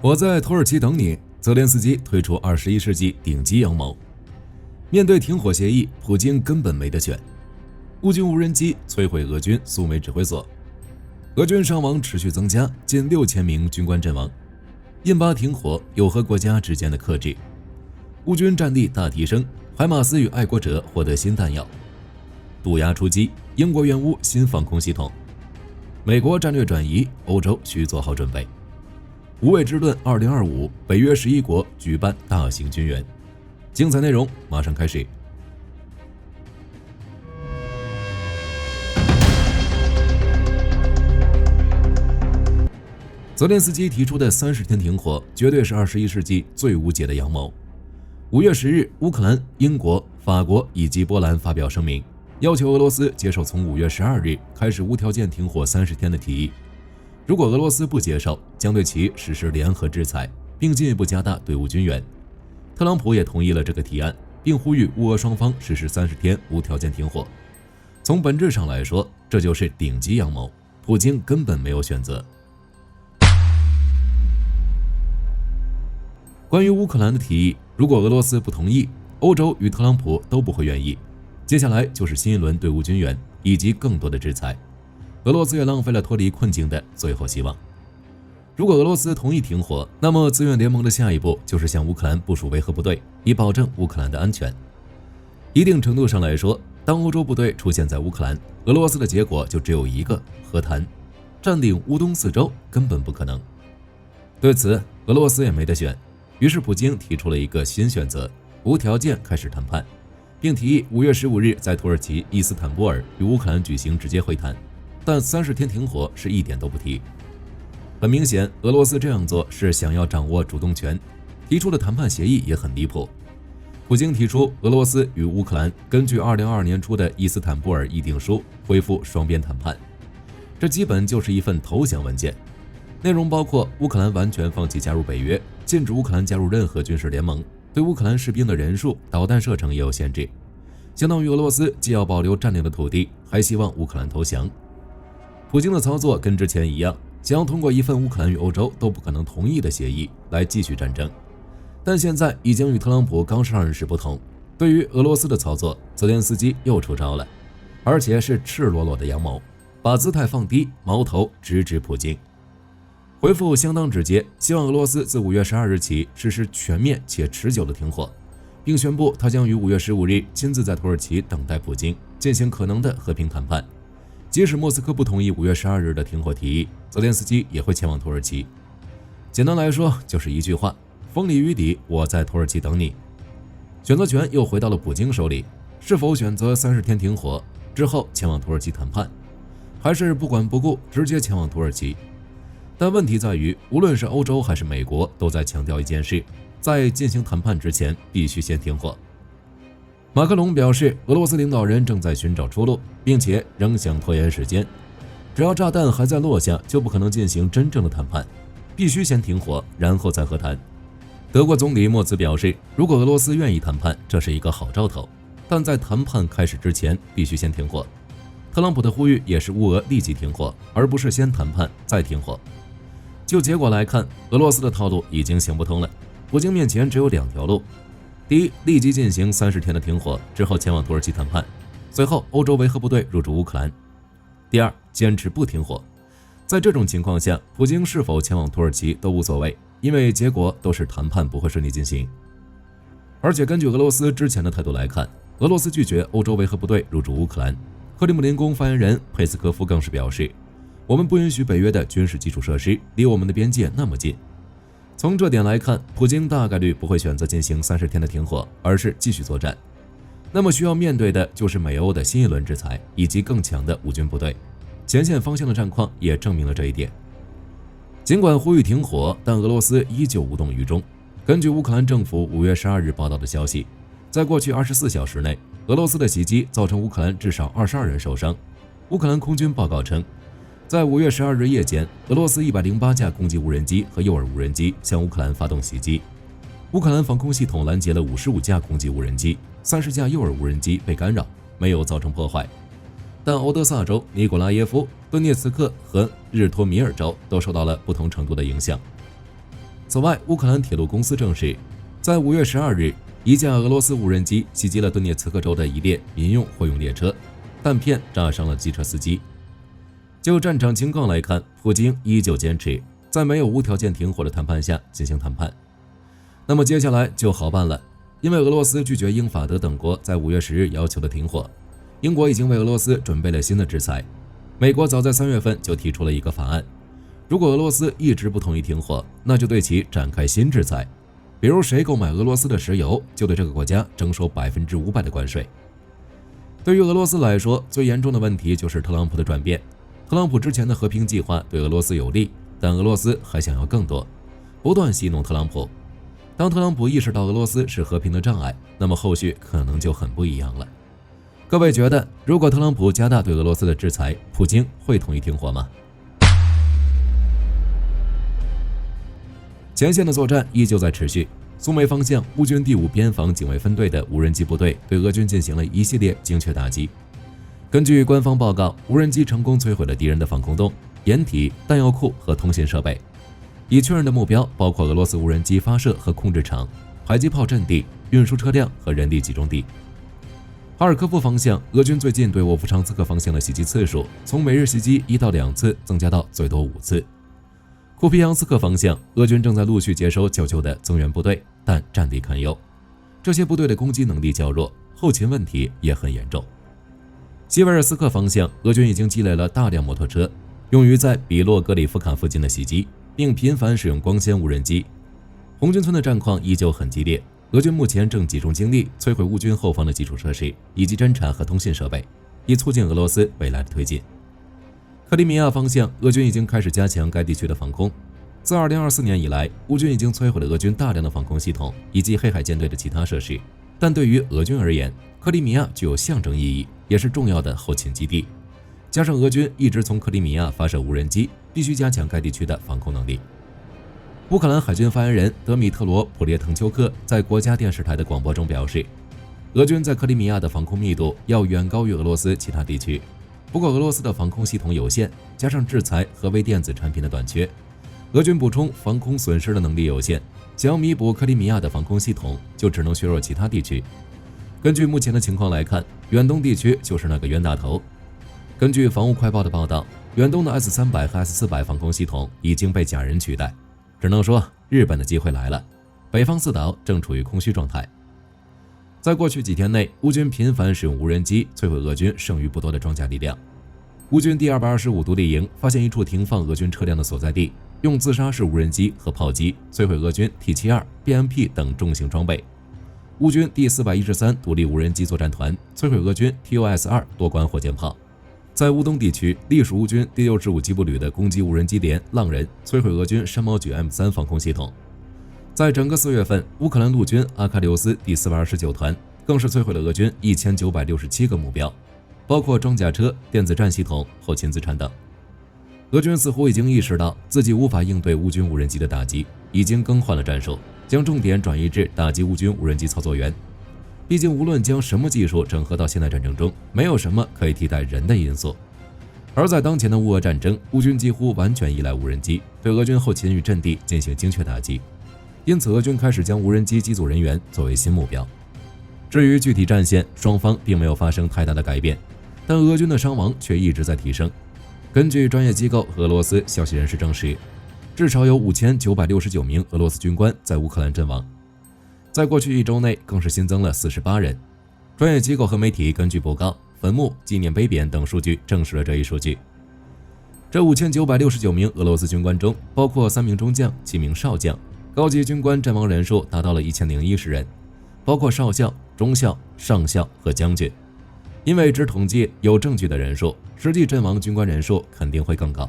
我在土耳其等你，泽连斯基推出21世纪顶级阳谋。面对停火协议，普京根本没得选。乌军无人机摧毁俄军苏梅指挥所，俄军伤亡持续增加，近6000名军官阵亡。印巴停火有核国家之间的克制。乌军战力大提升，海马斯与爱国者获得新弹药。渡鸦出击，英国援乌新防空系统。美国战略转移，欧洲需做好准备。无畏之论2025，北约11国举办大型军援。精彩内容马上开始。泽连斯基提出的30天停火，绝对是21世纪最无解的阳谋。5月10日，乌克兰、英国、法国以及波兰发表声明，要求俄罗斯接受从5月12日开始无条件停火30天的提议。如果俄罗斯不接受，将对其实施联合制裁，并进一步加大对乌军援。特朗普也同意了这个提案，并呼吁乌俄双方实施30天无条件停火。从本质上来说，这就是顶级阳谋，普京根本没有选择。关于乌克兰的提议，如果俄罗斯不同意，欧洲与特朗普都不会愿意。接下来就是新一轮对乌军援以及更多的制裁。俄罗斯也浪费了脱离困境的最后希望。如果俄罗斯同意停火，那么自愿联盟的下一步就是向乌克兰部署维和部队，以保证乌克兰的安全。一定程度上来说，当欧洲部队出现在乌克兰，俄罗斯的结果就只有一个：和谈。占领乌东4州根本不可能。对此，俄罗斯也没得选，于是普京提出了一个新选择：无条件开始谈判，并提议5月15日在土耳其伊斯坦布尔与乌克兰举行直接会谈。但30天停火是一点都不提。很明显，俄罗斯这样做是想要掌握主动权，提出的谈判协议也很离谱。普京提出俄罗斯与乌克兰根据2022年初的伊斯坦布尔议定书恢复双边谈判，这基本就是一份投降文件，内容包括乌克兰完全放弃加入北约，禁止乌克兰加入任何军事联盟，对乌克兰士兵的人数、导弹射程也有限制，相当于俄罗斯既要保留占领的土地，还希望乌克兰投降。普京的操作跟之前一样，想要通过一份乌克兰与欧洲都不可能同意的协议来继续战争。但现在已经与特朗普刚上任时不同，对于俄罗斯的操作，泽连斯基又出招了，而且是赤裸裸的阳谋，把姿态放低，矛头直指普京。回复相当直接，希望俄罗斯自5月12日起实施全面且持久的停火，并宣布他将于5月15日亲自在土耳其等待普京，进行可能的和平谈判。即使莫斯科不同意5月12日的停火提议，泽连斯基也会前往土耳其。简单来说，就是一句话：风里雨里，我在土耳其等你。选择权又回到了普京手里，是否选择30天停火之后前往土耳其谈判，还是不管不顾直接前往土耳其？但问题在于，无论是欧洲还是美国都在强调一件事：在进行谈判之前必须先停火。马克龙表示，俄罗斯领导人正在寻找出路，并且仍想拖延时间。只要炸弹还在落下，就不可能进行真正的谈判，必须先停火，然后再和谈。德国总理默茨表示，如果俄罗斯愿意谈判，这是一个好兆头，但在谈判开始之前必须先停火。特朗普的呼吁也是乌俄立即停火，而不是先谈判再停火。就结果来看，俄罗斯的套路已经行不通了。普京面前只有2条路：第一，立即进行30天的停火，之后前往土耳其谈判，随后欧洲维和部队入驻乌克兰；第二，坚持不停火。在这种情况下，普京是否前往土耳其都无所谓，因为结果都是谈判不会顺利进行。而且根据俄罗斯之前的态度来看，俄罗斯拒绝欧洲维和部队入驻乌克兰。克里姆林宫发言人佩斯科夫更是表示，我们不允许北约的军事基础设施离我们的边界那么近。从这点来看，普京大概率不会选择进行30天的停火，而是继续作战。那么需要面对的就是美欧的新一轮制裁以及更强的乌军部队。前线方向的战况也证明了这一点。尽管呼吁停火，但俄罗斯依旧无动于衷。根据乌克兰政府5月12日报道的消息，在过去24小时内，俄罗斯的袭击造成乌克兰至少22人受伤。乌克兰空军报告称，在5月12日夜间，俄罗斯108架攻击无人机和诱饵无人机向乌克兰发动袭击。乌克兰防空系统拦截了55架攻击无人机，30架诱饵无人机被干扰，没有造成破坏。但欧德萨州、尼古拉耶夫、顿涅茨克和日托米尔州都受到了不同程度的影响。此外，乌克兰铁路公司证实，在5月12日，一架俄罗斯无人机袭击了顿涅茨克州的一列民用货运列车，弹片炸伤了机车司机。就战场情况来看，普京依旧坚持在没有无条件停火的谈判下进行谈判。那么接下来就好办了，因为俄罗斯拒绝英法德等国在5月10日要求的停火，英国已经为俄罗斯准备了新的制裁。美国早在3月份就提出了一个法案，如果俄罗斯一直不同意停火，那就对其展开新制裁，比如谁购买俄罗斯的石油，就对这个国家征收500%的关税。对于俄罗斯来说，最严重的问题就是特朗普的转变。特朗普之前的和平计划对俄罗斯有利，但俄罗斯还想要更多，不断戏弄特朗普。当特朗普意识到俄罗斯是和平的障碍，那么后续可能就很不一样了。各位觉得，如果特朗普加大对俄罗斯的制裁，普京会同意停火吗？前线的作战依旧在持续，苏梅方向乌军第5边防警卫分队的无人机部队对俄军进行了一系列精确打击。根据官方报告，无人机成功摧毁了敌人的防空洞、掩体、弹药库和通信设备。已确认的目标包括俄罗斯无人机发射和控制场、迫击炮阵地、运输车辆和人力集中地。哈尔科夫方向，俄军最近对沃夫昌斯克方向的袭击次数从每日袭击1到2次增加到最多5次。库皮扬斯克方向，俄军正在陆续接收较旧的增援部队，但战力堪忧。这些部队的攻击能力较弱，后勤问题也很严重。西维尔斯克方向，俄军已经积累了大量摩托车，用于在比洛格里夫卡附近的袭击，并频繁使用光纤无人机。红军村的战况依旧很激烈，俄军目前正集中精力摧毁乌军后方的基础设施以及侦察和通信设备，以促进俄罗斯未来的推进。克里米亚方向，俄军已经开始加强该地区的防空。自2024年以来，乌军已经摧毁了俄军大量的防空系统以及黑海舰队的其他设施，但对于俄军而言，克里米亚具有象征意义，也是重要的后勤基地。加上俄军一直从克里米亚发射无人机，必须加强该地区的防空能力。乌克兰海军发言人德米特罗·普列滕丘克在国家电视台的广播中表示，俄军在克里米亚的防空密度要远高于俄罗斯其他地区。不过俄罗斯的防空系统有限，加上制裁和微电子产品的短缺，俄军补充防空损失的能力有限，想要弥补克里米亚的防空系统，就只能削弱其他地区。根据目前的情况来看，远东地区就是那个冤大头。根据防务快报的报道，远东的 S300 和 S400 防空系统已经被假人取代，只能说日本的机会来了。北方四岛正处于空虚状态。在过去几天内，乌军频繁使用无人机摧毁俄军剩余不多的装甲力量。乌军第225独立营发现一处停放俄军车辆的所在地，用自杀式无人机和炮击摧毁俄军 T72、BMP 等重型装备。乌军第413独立无人机作战团摧毁俄军 TOS-2 多管火箭炮。在乌东地区，隶属乌军第65机步旅的攻击无人机连浪人摧毁俄军山猫举 M3 防空系统。在整个4月份，乌克兰陆军阿喀琉斯第429团更是摧毁了俄军1967个目标，包括装甲车、电子战系统、后勤资产等。俄军似乎已经意识到自己无法应对乌军无人机的打击，已经更换了战术，将重点转移至打击乌军无人机操作员。毕竟无论将什么技术整合到现代战争中，没有什么可以替代人的因素。而在当前的乌俄战争，乌军几乎完全依赖无人机，对俄军后勤与阵地进行精确打击，因此俄军开始将无人机机组人员作为新目标。至于具体战线，双方并没有发生太大的改变，但俄军的伤亡却一直在提升。根据专业机构和俄罗斯消息人士证实，至少有5969名俄罗斯军官在乌克兰阵亡。在过去1周内，更是新增了48人。专业机构和媒体根据报告、坟墓、纪念碑匾等数据证实了这一数据。这5969名俄罗斯军官中，包括3名中将、7名少将，高级军官阵亡人数达到了1010人，包括少校、中校、上校和将军。因为只统计有证据的人数，实际阵亡军官人数肯定会更高。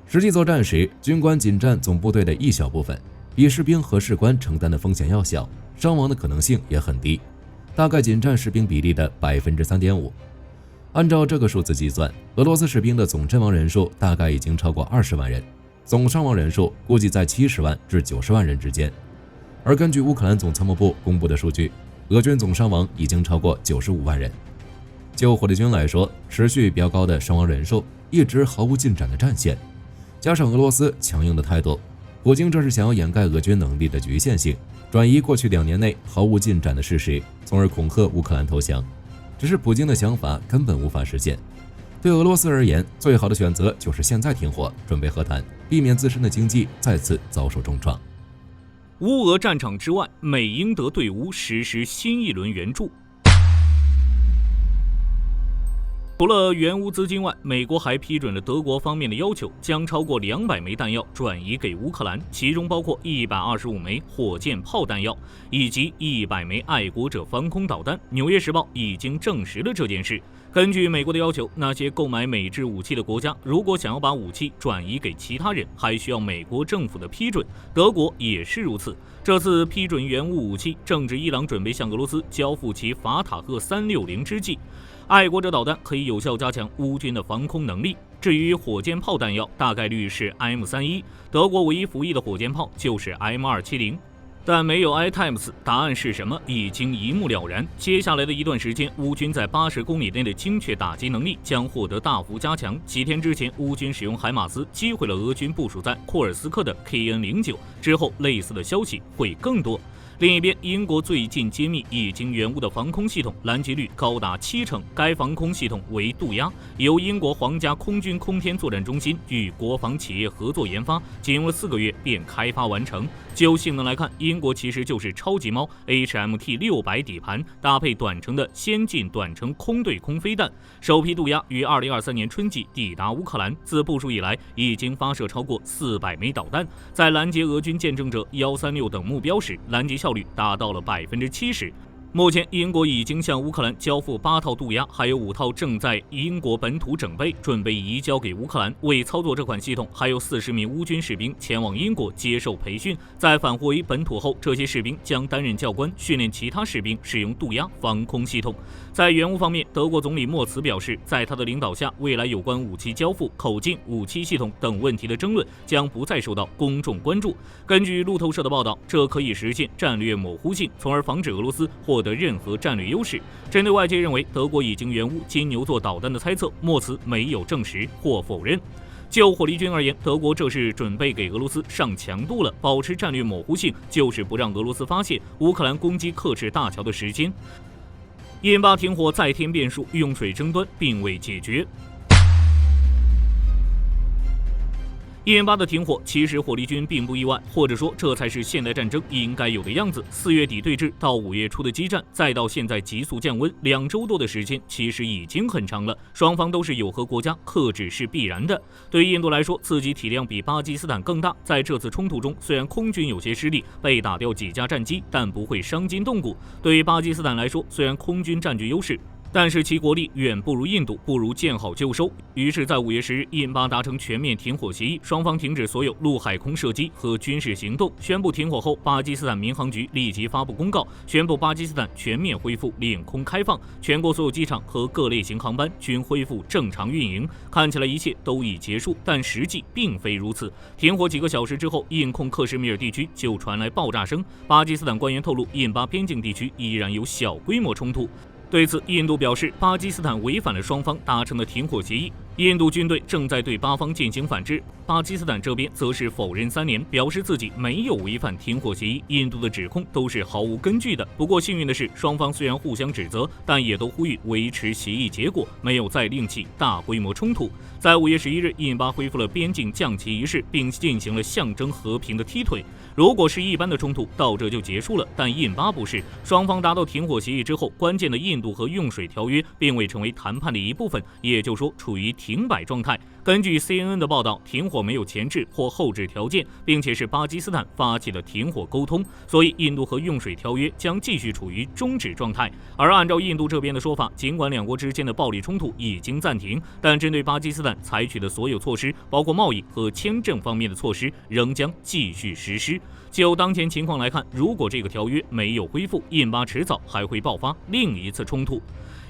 实际作战时，军官仅占总部队的一小部分，比士兵和士官承担的风险要小，伤亡的可能性也很低，大概仅占士兵比例的 3.5%。按照这个数字计算，俄罗斯士兵的总阵亡人数大概已经超过20万人，总伤亡人数估计在70万至90万人之间。而根据乌克兰总参谋部公布的数据，俄军总伤亡已经超过95万人。就火力军来说，持续飙高的伤亡人数，一直毫无进展的战线，加上俄罗斯强硬的态度，普京这是想要掩盖俄军能力的局限性，转移过去2年内毫无进展的事实，从而恐吓乌克兰投降。只是普京的想法根本无法实现。对俄罗斯而言，最好的选择就是现在停火，准备和谈，避免自身的经济再次遭受重创。乌俄战场之外，美英德对乌实施新一轮援助。除了援乌资金外，美国还批准了德国方面的要求，将超过200枚弹药转移给乌克兰，其中包括125枚火箭炮弹药以及100枚爱国者防空导弹。《纽约时报》已经证实了这件事。根据美国的要求，那些购买美制武器的国家，如果想要把武器转移给其他人，还需要美国政府的批准。德国也是如此。这次批准援乌武器，正值伊朗准备向俄罗斯交付其法塔赫360之际。爱国者导弹可以有效加强乌军的防空能力。至于火箭炮弹药，大概率是 M31， 德国唯一服役的火箭炮就是 M270。但没有 ITAMS， 答案是什么已经一目了然。接下来的一段时间，乌军在80公里内的精确打击能力将获得大幅加强。几天之前，乌军使用海马斯击毁了俄军部署在库尔斯克的 KN-09， 之后类似的消息会更多。另一边，英国最近揭秘已经援乌的防空系统拦截率高达70%，该防空系统为杜鸦，由英国皇家空军空天作战中心与国防企业合作研发，仅用了4个月便开发完成。就性能来看，英国其实就是超级猫 HMT600 底盘，搭配短程的先进短程空对空飞弹。首批杜鸦于2023年春季抵达乌克兰，自部署以来已经发射超过400枚导弹，在拦截俄军见证者136等目标时，拦截效率达到了70%。目前，英国已经向乌克兰交付8套杜鸦，还有5套正在英国本土整备，准备移交给乌克兰。为操作这款系统，还有40名乌军士兵前往英国接受培训。在返回本土后，这些士兵将担任教官，训练其他士兵使用杜鸦防空系统。在援乌方面，德国总理默茨表示，在他的领导下，未来有关武器交付、口径、武器系统等问题的争论将不再受到公众关注。根据路透社的报道，这可以实现战略模糊性，从而防止俄罗斯获得任何战略优势。针对外界认为德国已经援乌金牛座导弹的猜测，默茨没有证实或否认。就火力军而言，德国这是准备给俄罗斯上强度了。保持战略模糊性，就是不让俄罗斯发现乌克兰攻击克赤大桥的时间。印巴停火再添变数，用水争端并未解决。印巴的停火，其实火力军并不意外，或者说这才是现代战争应该有的样子。4月底对峙到5月初的激战，再到现在急速降温，2周多的时间其实已经很长了。双方都是有核国家，克制是必然的。对于印度来说，自己体量比巴基斯坦更大，在这次冲突中，虽然空军有些失利，被打掉几架战机，但不会伤筋动骨。对于巴基斯坦来说，虽然空军占据优势，但是其国力远不如印度，不如见好就收。于是，在5月10日，印巴达成全面停火协议，双方停止所有陆海空射击和军事行动。宣布停火后，巴基斯坦民航局立即发布公告，宣布巴基斯坦全面恢复领空开放，全国所有机场和各类型航班均恢复正常运营。看起来一切都已结束，但实际并非如此。停火几个小时之后，印控克什米尔地区就传来爆炸声。巴基斯坦官员透露，印巴边境地区依然有小规模冲突。对此，印度表示，巴基斯坦违反了双方达成的停火协议，印度军队正在对巴方进行反制。巴基斯坦这边则是否认3年，表示自己没有违反停火协议。印度的指控都是毫无根据的。不过幸运的是，双方虽然互相指责，但也都呼吁维持协议结果，没有再另起大规模冲突。在5月11日，印巴恢复了边境降旗仪式，并进行了象征和平的踢腿。如果是一般的冲突，到这就结束了，但印巴不是。双方达到停火协议之后，关键的印度和用水条约并未成为谈判的一部分，也就是说处于停摆状态。根据 CNN 的报道，停火没有前置或后置条件，并且是巴基斯坦发起的停火沟通，所以印度和用水条约将继续处于终止状态。而按照印度这边的说法，尽管两国之间的暴力冲突已经暂停，但针对巴基斯坦采取的所有措施，包括贸易和签证方面的措施，仍将继续实施。就当前情况来看，如果这个条约没有恢复，印巴迟早还会爆发另一次冲突。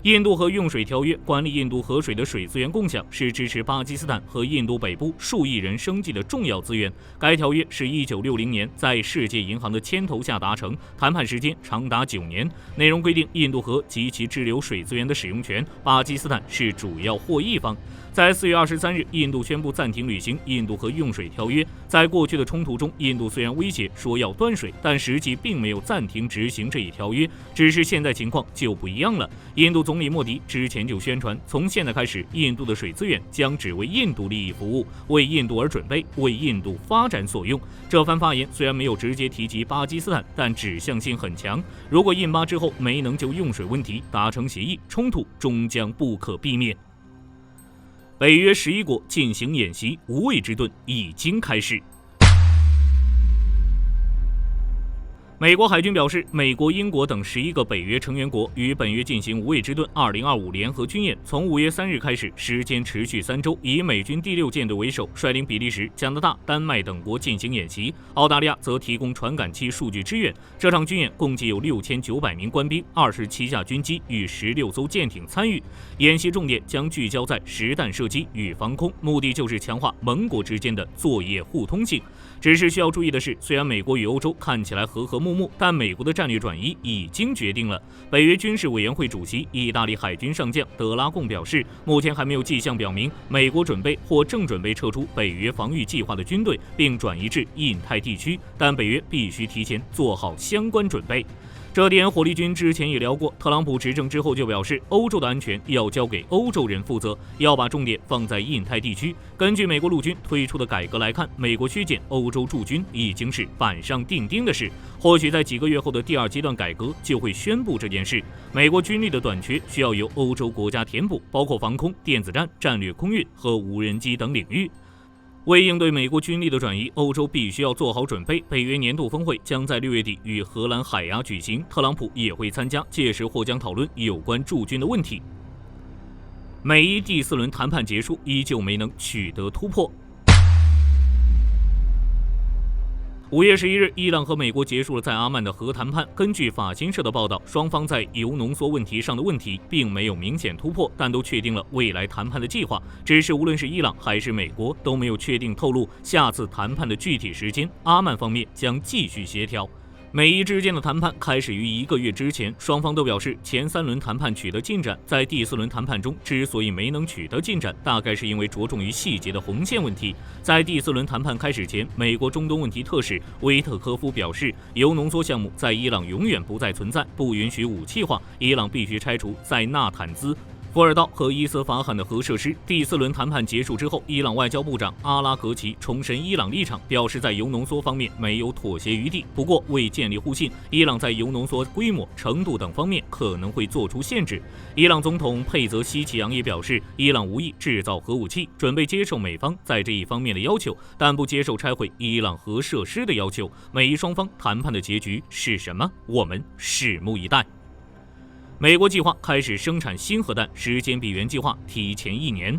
印度和用水条约管理印度河水的水资源共享，是支持巴基斯坦和印度北部数亿人生计的重要资源。该条约是1960年在世界银行的牵头下达成，谈判时间长达9年。内容规定，印度河及其支流水资源的使用权，巴基斯坦是主要获益方。在4月23日，印度宣布暂停履行印度核用水条约。在过去的冲突中，印度虽然威胁说要断水，但实际并没有暂停执行这一条约，只是现在情况就不一样了。印度总理莫迪之前就宣传，从现在开始，印度的水资源将只为印度利益服务，为印度而准备，为印度发展所用。这番发言虽然没有直接提及巴基斯坦，但指向性很强。如果印巴之后没能就用水问题达成协议，冲突终将不可避免。北约11国进行演习，无畏之盾已经开始。美国海军表示，美国、英国等11个北约成员国与本月进行无畏之盾2025联合军演，从5月3日开始，时间持续3周，以美军第6舰队为首，率领比利时、加拿大、丹麦等国进行演习。澳大利亚则提供传感器数据支援。这场军演共计有6900名官兵、27架军机与16艘舰艇参与。演习重点将聚焦在实弹射击与防空，目的就是强化盟国之间的作业互通性。只是需要注意的是，虽然美国与欧洲看起来和和睦睦，但美国的战略转移已经决定了。北约军事委员会主席、意大利海军上将德拉贡表示，目前还没有迹象表明美国准备或正准备撤出北约防御计划的军队，并转移至印太地区，但北约必须提前做好相关准备。这点火力军之前也聊过，特朗普执政之后就表示，欧洲的安全要交给欧洲人负责，要把重点放在印太地区。根据美国陆军推出的改革来看，美国削减欧洲驻军已经是板上钉钉的事。或许在几个月后的第2阶段改革就会宣布这件事。美国军力的短缺需要由欧洲国家填补，包括防空、电子战、战略空运和无人机等领域。为应对美国军力的转移，欧洲必须要做好准备。北约年度峰会将在6月底于荷兰海牙举行，特朗普也会参加，届时或将讨论有关驻军的问题。美伊第4轮谈判结束，依旧没能取得突破。5月11日，伊朗和美国结束了在阿曼的核谈判。根据法新社的报道，双方在铀浓缩问题上的问题并没有明显突破，但都确定了未来谈判的计划。只是无论是伊朗还是美国都没有确定透露下次谈判的具体时间。阿曼方面将继续协调。美伊之间的谈判开始于1个月之前，双方都表示前3轮谈判取得进展，在第4轮谈判中之所以没能取得进展，大概是因为着重于细节的红线问题。在第4轮谈判开始前，美国中东问题特使维特科夫表示，铀浓缩项目在伊朗永远不再存在，不允许武器化，伊朗必须拆除在纳坦兹、福尔道和伊斯法罕的核设施。第4轮谈判结束之后，伊朗外交部长阿拉格齐重申伊朗立场，表示在铀浓缩方面没有妥协余地。不过，为建立互信，伊朗在铀浓缩规模、程度等方面可能会做出限制。伊朗总统佩泽希奇扬也表示，伊朗无意制造核武器，准备接受美方在这一方面的要求，但不接受拆毁伊朗核设施的要求。美伊双方谈判的结局是什么？我们拭目以待。美国计划开始生产新核弹，时间比原计划提前1年。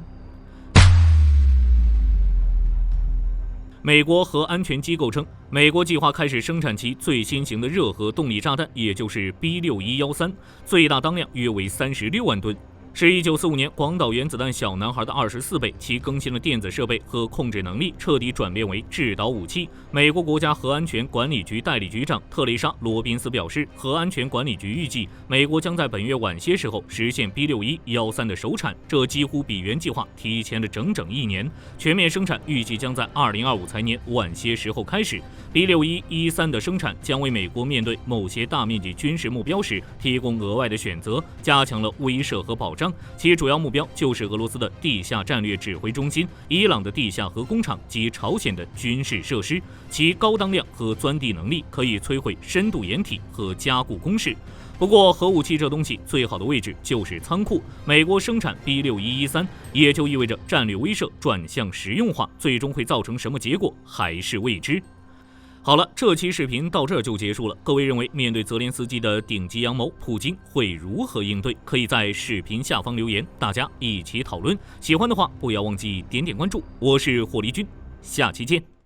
美国核安全机构称，美国计划开始生产其最新型的热核动力炸弹，也就是 B6113， 最大当量约为36万吨。是1945年广岛原子弹小男孩的24倍，其更新了电子设备和控制能力，彻底转变为制导武器。美国国家核安全管理局代理局长特蕾莎·罗宾斯表示，核安全管理局预计美国将在本月晚些时候实现 B6113 的首产，这几乎比原计划提前了整整1年。全面生产预计将在2025财年晚些时候开始。B6113 的生产将为美国面对某些大面积军事目标时提供额外的选择，加强了威慑和保障。其主要目标就是俄罗斯的地下战略指挥中心、伊朗的地下核工厂及朝鲜的军事设施。其高当量和钻地能力可以摧毁深度掩体和加固工事。不过，核武器这东西最好的位置就是仓库。美国生产 B6113，也就意味着战略威慑转向实用化，最终会造成什么结果还是未知。好了，这期视频到这儿就结束了。各位认为面对泽连斯基的顶级阳谋，普京会如何应对？可以在视频下方留言，大家一起讨论。喜欢的话，不要忘记点点关注。我是火力军，下期见。